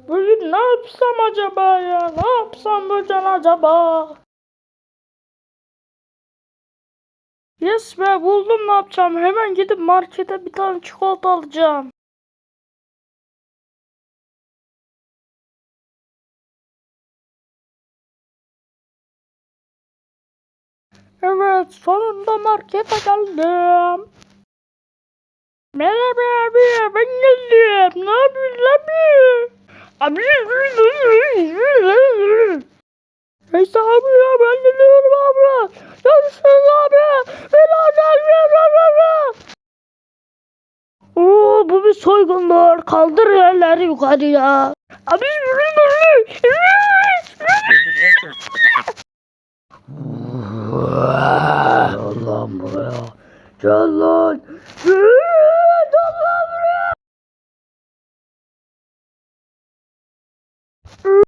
Bugün ne yapsam acaba ya? Ne yapsam bugün acaba? Yes be, buldum ne yapacağım. Hemen gidip markete bir tane çikolata alacağım. Evet, sonunda markete geldim. Merhaba abi, ben geldim. Ne yapıyorsun abi? Abi. Neyse abi ya, ben geliyorum abi. Görüşürüz abi. Beni alacağım. Oo, bu bir soygundur. Kaldır elleri yukarıya. Abi. Gel lan buraya. Gel lan. Gel lan buraya.